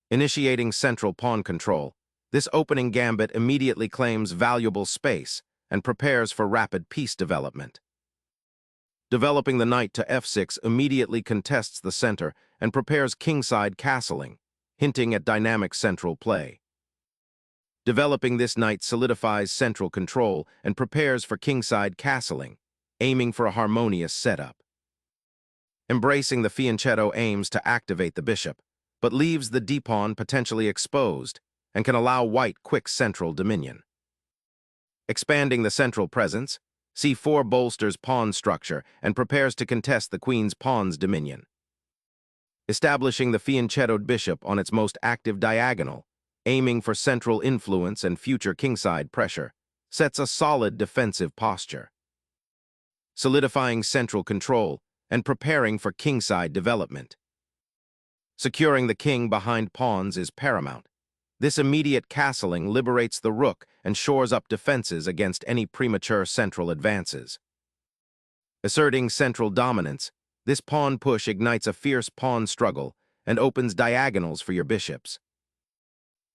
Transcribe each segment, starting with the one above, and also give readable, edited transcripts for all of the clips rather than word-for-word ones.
Initiating central pawn control, this opening gambit immediately claims valuable space and prepares for rapid piece development. Developing the knight to f6 immediately contests the center and prepares kingside castling, hinting at dynamic central play. Developing this knight solidifies central control and prepares for kingside castling, aiming for a harmonious setup. Embracing the fianchetto aims to activate the bishop, but leaves the d-pawn potentially exposed and can allow white quick central dominion. Expanding the central presence, c4 bolsters pawn structure and prepares to contest the queen's pawn's dominion. Establishing the fianchettoed bishop on its most active diagonal, aiming for central influence and future kingside pressure, sets a solid defensive posture. Solidifying central control and preparing for kingside development. Securing the king behind pawns is paramount. This immediate castling liberates the rook and shores up defenses against any premature central advances. Asserting central dominance, this pawn push ignites a fierce pawn struggle and opens diagonals for your bishops.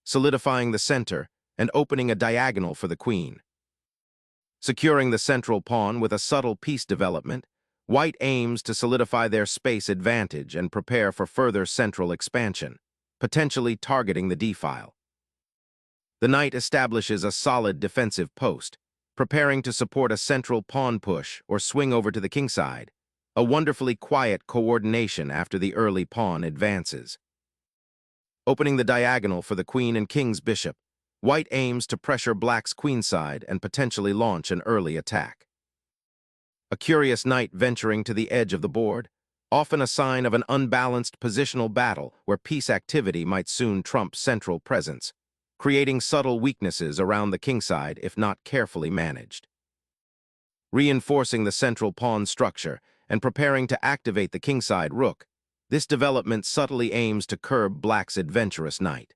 Solidifying the center and opening a diagonal for the queen. Securing the central pawn with a subtle piece development, white aims to solidify their space advantage and prepare for further central expansion, potentially targeting the d-file. The knight establishes a solid defensive post, preparing to support a central pawn push or swing over to the kingside, a wonderfully quiet coordination after the early pawn advances. Opening the diagonal for the queen and king's bishop, white aims to pressure black's queenside and potentially launch an early attack. A curious knight venturing to the edge of the board, often a sign of an unbalanced positional battle where piece activity might soon trump central presence, creating subtle weaknesses around the kingside if not carefully managed. Reinforcing the central pawn structure and preparing to activate the kingside rook, this development subtly aims to curb black's adventurous knight.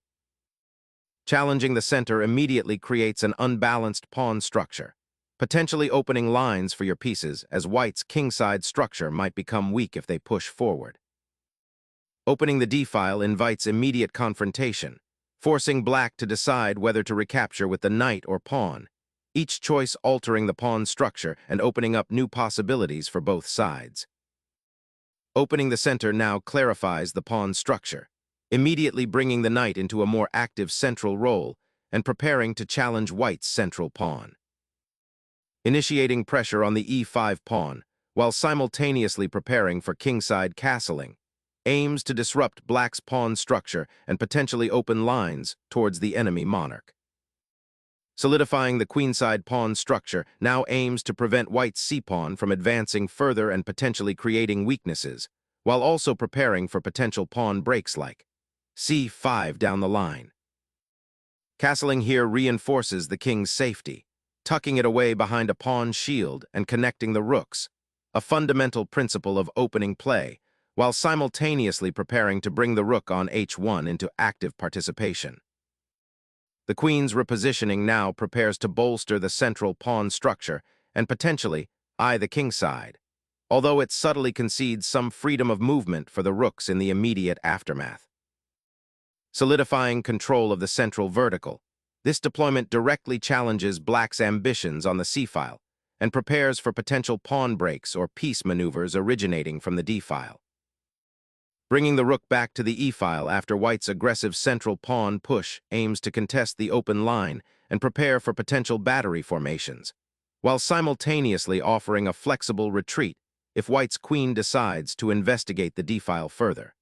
Challenging the center immediately creates an unbalanced pawn structure, potentially opening lines for your pieces as white's kingside structure might become weak if they push forward. Opening the d-file invites immediate confrontation, forcing black to decide whether to recapture with the knight or pawn, each choice altering the pawn structure and opening up new possibilities for both sides. Opening the center now clarifies the pawn structure, immediately bringing the knight into a more active central role and preparing to challenge white's central pawn. Initiating pressure on the e5 pawn, while simultaneously preparing for kingside castling, aims to disrupt black's pawn structure and potentially open lines towards the enemy monarch. Solidifying the queenside pawn structure now aims to prevent white's c-pawn from advancing further and potentially creating weaknesses, while also preparing for potential pawn breaks like c5 down the line. Castling here reinforces the king's safety, tucking it away behind a pawn shield and connecting the rooks, a fundamental principle of opening play, while simultaneously preparing to bring the rook on h1 into active participation. The queen's repositioning now prepares to bolster the central pawn structure and potentially eye the kingside, although it subtly concedes some freedom of movement for the rooks in the immediate aftermath. Solidifying control of the central vertical, this deployment directly challenges black's ambitions on the c-file and prepares for potential pawn breaks or piece maneuvers originating from the d-file. Bringing the rook back to the e-file after white's aggressive central pawn push aims to contest the open line and prepare for potential battery formations, while simultaneously offering a flexible retreat if white's queen decides to investigate the d-file further.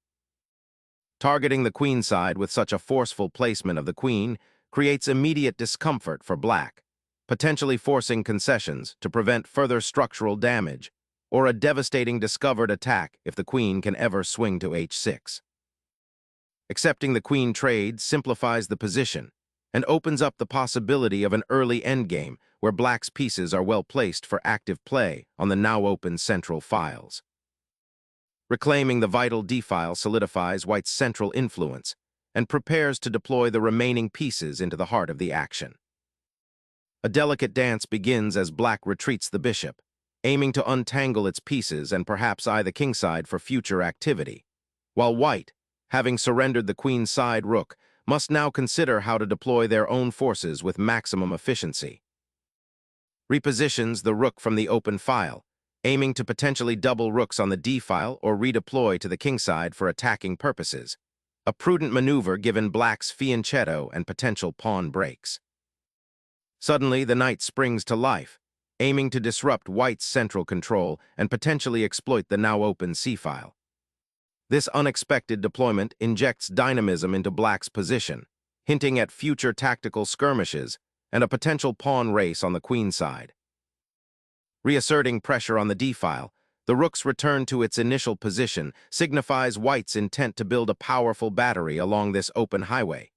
Targeting the queenside with such a forceful placement of the queen creates immediate discomfort for black, potentially forcing concessions to prevent further structural damage or a devastating discovered attack if the queen can ever swing to h6. Accepting the queen trade simplifies the position and opens up the possibility of an early endgame where black's pieces are well placed for active play on the now open central files. Reclaiming the vital d-file solidifies white's central influence and prepares to deploy the remaining pieces into the heart of the action. A delicate dance begins as black retreats the bishop, aiming to untangle its pieces and perhaps eye the kingside for future activity, while white, having surrendered the queenside rook, must now consider how to deploy their own forces with maximum efficiency. Repositions the rook from the open file, aiming to potentially double rooks on the d-file or redeploy to the kingside for attacking purposes. A prudent maneuver given black's fianchetto and potential pawn breaks. Suddenly, the knight springs to life, aiming to disrupt white's central control and potentially exploit the now open c-file. This unexpected deployment injects dynamism into black's position, hinting at future tactical skirmishes and a potential pawn race on the queen side. Reasserting pressure on the d-file, the rook's return to its initial position signifies white's intent to build a powerful battery along this open highway,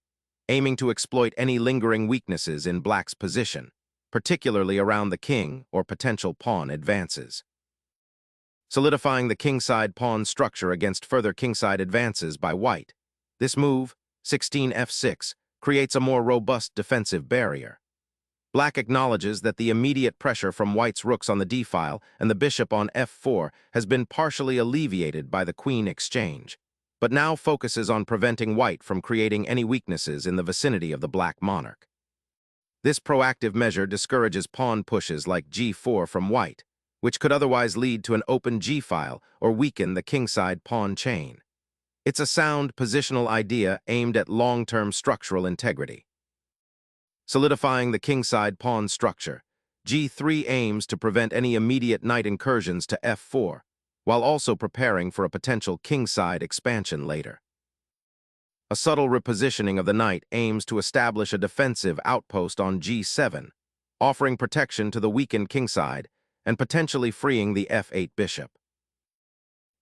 aiming to exploit any lingering weaknesses in black's position, particularly around the king or potential pawn advances. Solidifying the kingside pawn structure against further kingside advances by white, this move, 16f6, creates a more robust defensive barrier. Black acknowledges that the immediate pressure from white's rooks on the d-file and the bishop on f4 has been partially alleviated by the queen exchange, but now focuses on preventing white from creating any weaknesses in the vicinity of the black monarch. This proactive measure discourages pawn pushes like g4 from white, which could otherwise lead to an open g-file or weaken the kingside pawn chain. It's a sound positional idea aimed at long-term structural integrity. Solidifying the kingside pawn structure, g3 aims to prevent any immediate knight incursions to f4, while also preparing for a potential kingside expansion later. A subtle repositioning of the knight aims to establish a defensive outpost on g7, offering protection to the weakened kingside and potentially freeing the f8 bishop.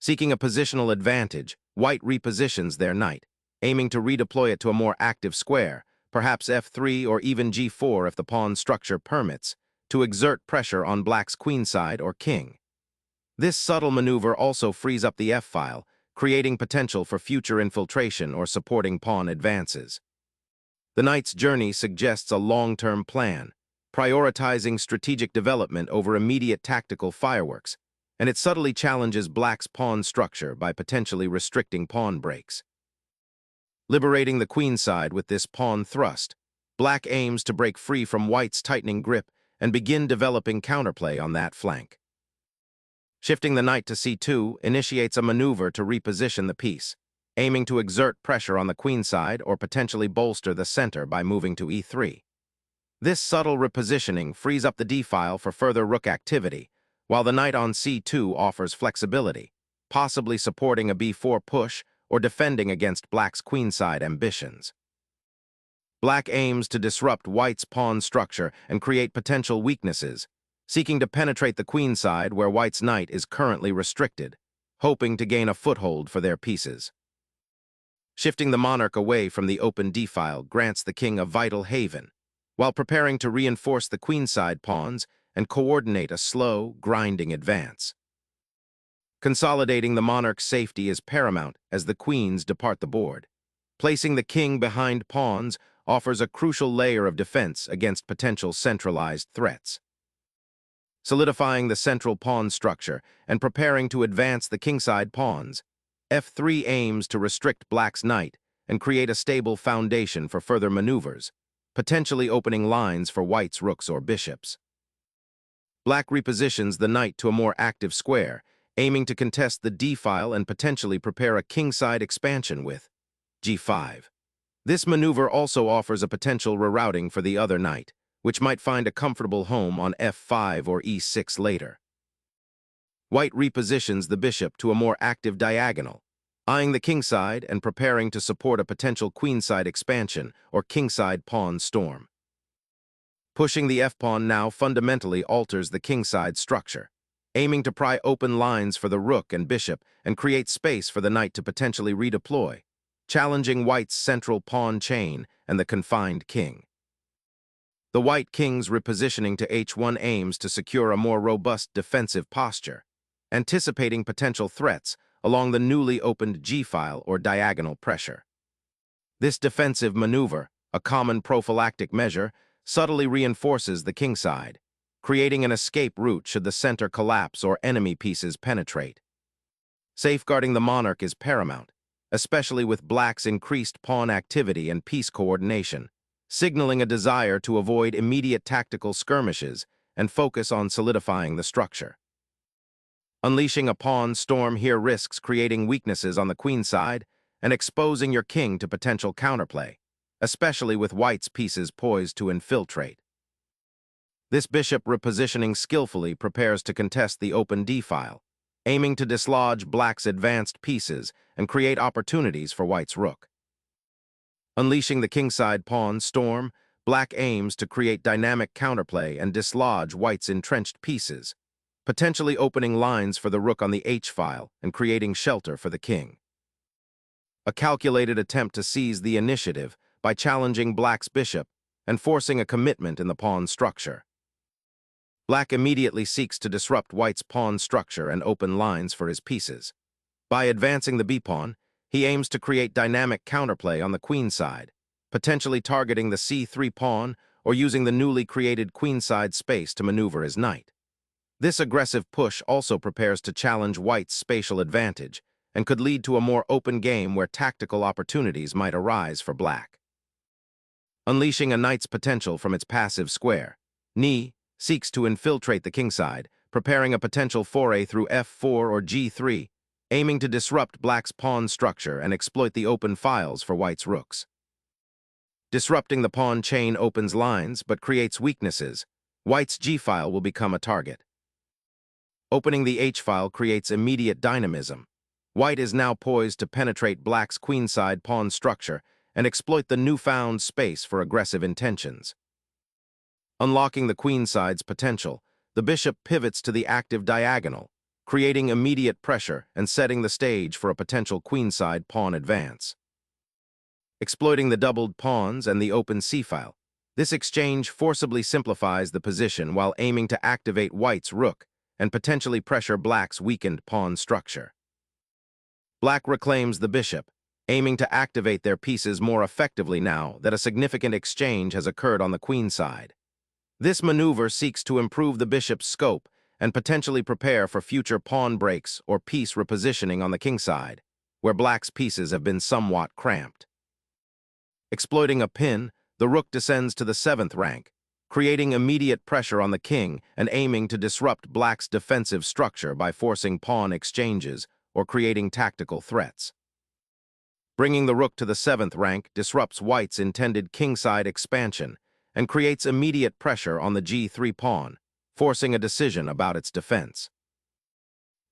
Seeking a positional advantage, white repositions their knight, aiming to redeploy it to a more active square, perhaps f3 or even g4 if the pawn structure permits, to exert pressure on black's queenside or king. This subtle maneuver also frees up the f-file, creating potential for future infiltration or supporting pawn advances. The knight's journey suggests a long-term plan, prioritizing strategic development over immediate tactical fireworks, and it subtly challenges black's pawn structure by potentially restricting pawn breaks. Liberating the queenside with this pawn thrust, black aims to break free from white's tightening grip and begin developing counterplay on that flank. Shifting the knight to c2 initiates a maneuver to reposition the piece, aiming to exert pressure on the queenside or potentially bolster the center by moving to e3. This subtle repositioning frees up the d-file for further rook activity, while the knight on c2 offers flexibility, possibly supporting a b4 push or defending against black's queenside ambitions. Black aims to disrupt white's pawn structure and create potential weaknesses, seeking to penetrate the queenside where white's knight is currently restricted, hoping to gain a foothold for their pieces. Shifting the monarch away from the open d-file grants the king a vital haven, while preparing to reinforce the queenside pawns and coordinate a slow, grinding advance. Consolidating the monarch's safety is paramount as the queens depart the board. Placing the king behind pawns offers a crucial layer of defense against potential centralized threats. Solidifying the central pawn structure and preparing to advance the kingside pawns, f3 aims to restrict black's knight and create a stable foundation for further maneuvers, potentially opening lines for white's rooks or bishops. Black repositions the knight to a more active square, aiming to contest the d-file and potentially prepare a kingside expansion with g5. This maneuver also offers a potential rerouting for the other knight, which might find a comfortable home on f5 or e6 later. White repositions the bishop to a more active diagonal, eyeing the kingside and preparing to support a potential queenside expansion or kingside pawn storm. Pushing the f-pawn now fundamentally alters the kingside structure, aiming to pry open lines for the rook and bishop and create space for the knight to potentially redeploy, challenging white's central pawn chain and the confined king. The white king's repositioning to h1 aims to secure a more robust defensive posture, anticipating potential threats along the newly opened g-file or diagonal pressure. This defensive maneuver, a common prophylactic measure, subtly reinforces the kingside, creating an escape route should the center collapse or enemy pieces penetrate. Safeguarding the monarch is paramount, especially with black's increased pawn activity and piece coordination, signaling a desire to avoid immediate tactical skirmishes and focus on solidifying the structure. Unleashing a pawn storm here risks creating weaknesses on the queen side and exposing your king to potential counterplay, especially with white's pieces poised to infiltrate. This bishop repositioning skillfully prepares to contest the open d-file, aiming to dislodge black's advanced pieces and create opportunities for white's rook. Unleashing the kingside pawn storm, black aims to create dynamic counterplay and dislodge white's entrenched pieces, potentially opening lines for the rook on the h-file and creating shelter for the king. A calculated attempt to seize the initiative by challenging black's bishop and forcing a commitment in the pawn structure. Black immediately seeks to disrupt white's pawn structure and open lines for his pieces. By advancing the b-pawn, he aims to create dynamic counterplay on the queen side, potentially targeting the c3 pawn or using the newly created queenside space to maneuver his knight. This aggressive push also prepares to challenge white's spatial advantage and could lead to a more open game where tactical opportunities might arise for black. Unleashing a knight's potential from its passive square, Ni seeks to infiltrate the kingside, preparing a potential foray through f4 or g3, aiming to disrupt black's pawn structure and exploit the open files for white's rooks. Disrupting the pawn chain opens lines but creates weaknesses. White's g-file will become a target. Opening the h-file creates immediate dynamism. White is now poised to penetrate black's queenside pawn structure and exploit the newfound space for aggressive intentions. Unlocking the queenside's potential, the bishop pivots to the active diagonal, creating immediate pressure and setting the stage for a potential queenside pawn advance. Exploiting the doubled pawns and the open c-file, this exchange forcibly simplifies the position while aiming to activate white's rook and potentially pressure black's weakened pawn structure. Black reclaims the bishop, aiming to activate their pieces more effectively now that a significant exchange has occurred on the queen side. This maneuver seeks to improve the bishop's scope and potentially prepare for future pawn breaks or piece repositioning on the kingside, where black's pieces have been somewhat cramped. Exploiting a pin, the rook descends to the 7th rank, creating immediate pressure on the king and aiming to disrupt black's defensive structure by forcing pawn exchanges or creating tactical threats. Bringing the rook to the 7th rank disrupts white's intended kingside expansion and creates immediate pressure on the g3 pawn, forcing a decision about its defense.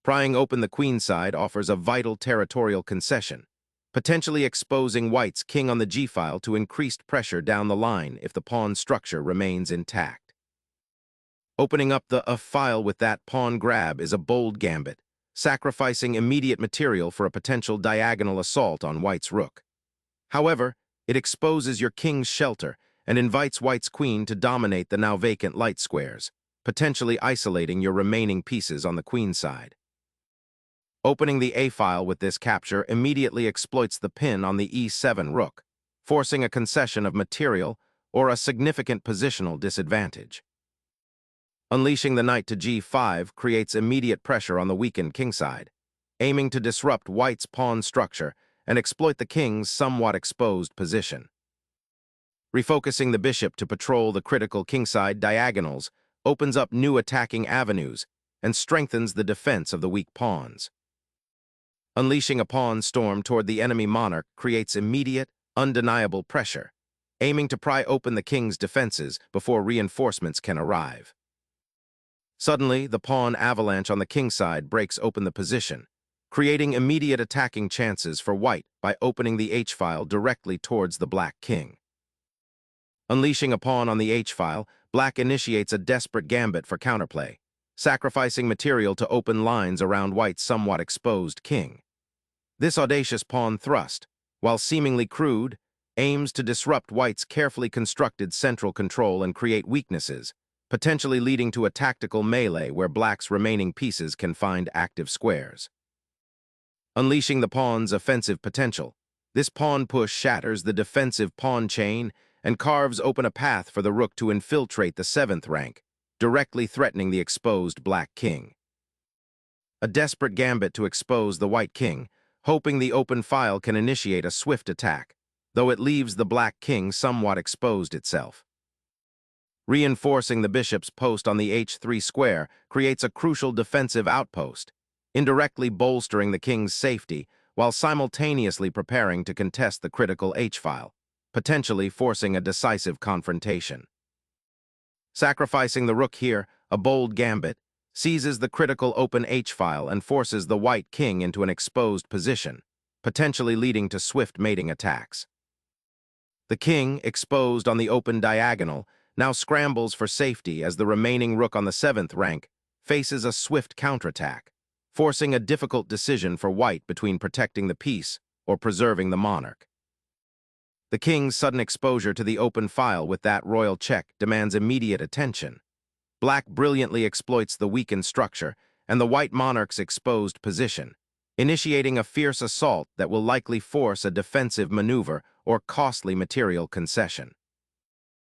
Prying open the queenside offers a vital territorial concession, potentially exposing white's king on the g-file to increased pressure down the line if the pawn structure remains intact. Opening up the f-file with that pawn grab is a bold gambit, sacrificing immediate material for a potential diagonal assault on white's rook. However, it exposes your king's shelter and invites white's queen to dominate the now vacant light squares, potentially isolating your remaining pieces on the queen side. Opening the a-file with this capture immediately exploits the pin on the e7 rook, forcing a concession of material or a significant positional disadvantage. Unleashing the knight to g5 creates immediate pressure on the weakened kingside, aiming to disrupt white's pawn structure and exploit the king's somewhat exposed position. Refocusing the bishop to patrol the critical kingside diagonals opens up new attacking avenues and strengthens the defense of the weak pawns. Unleashing a pawn storm toward the enemy monarch creates immediate, undeniable pressure, aiming to pry open the king's defenses before reinforcements can arrive. Suddenly, the pawn avalanche on the kingside breaks open the position, creating immediate attacking chances for white by opening the h-file directly towards the black king. Unleashing a pawn on the h-file, black initiates a desperate gambit for counterplay, sacrificing material to open lines around white's somewhat exposed king. This audacious pawn thrust, while seemingly crude, aims to disrupt white's carefully constructed central control and create weaknesses, potentially leading to a tactical melee where black's remaining pieces can find active squares. Unleashing the pawn's offensive potential, this pawn push shatters the defensive pawn chain and carves open a path for the rook to infiltrate the 7th rank, directly threatening the exposed black king. A desperate gambit to expose the white king, hoping the open file can initiate a swift attack, though it leaves the black king somewhat exposed itself. Reinforcing the bishop's post on the h3 square creates a crucial defensive outpost, indirectly bolstering the king's safety while simultaneously preparing to contest the critical h-file, potentially forcing a decisive confrontation. Sacrificing the rook here, a bold gambit, seizes the critical open h-file and forces the white king into an exposed position, potentially leading to swift mating attacks. The king, exposed on the open diagonal, now scrambles for safety as the remaining rook on the 7th rank faces a swift counterattack, forcing a difficult decision for white between protecting the piece or preserving the monarch. The king's sudden exposure to the open file with that royal check demands immediate attention. Black brilliantly exploits the weakened structure and the white monarch's exposed position, initiating a fierce assault that will likely force a defensive maneuver or costly material concession.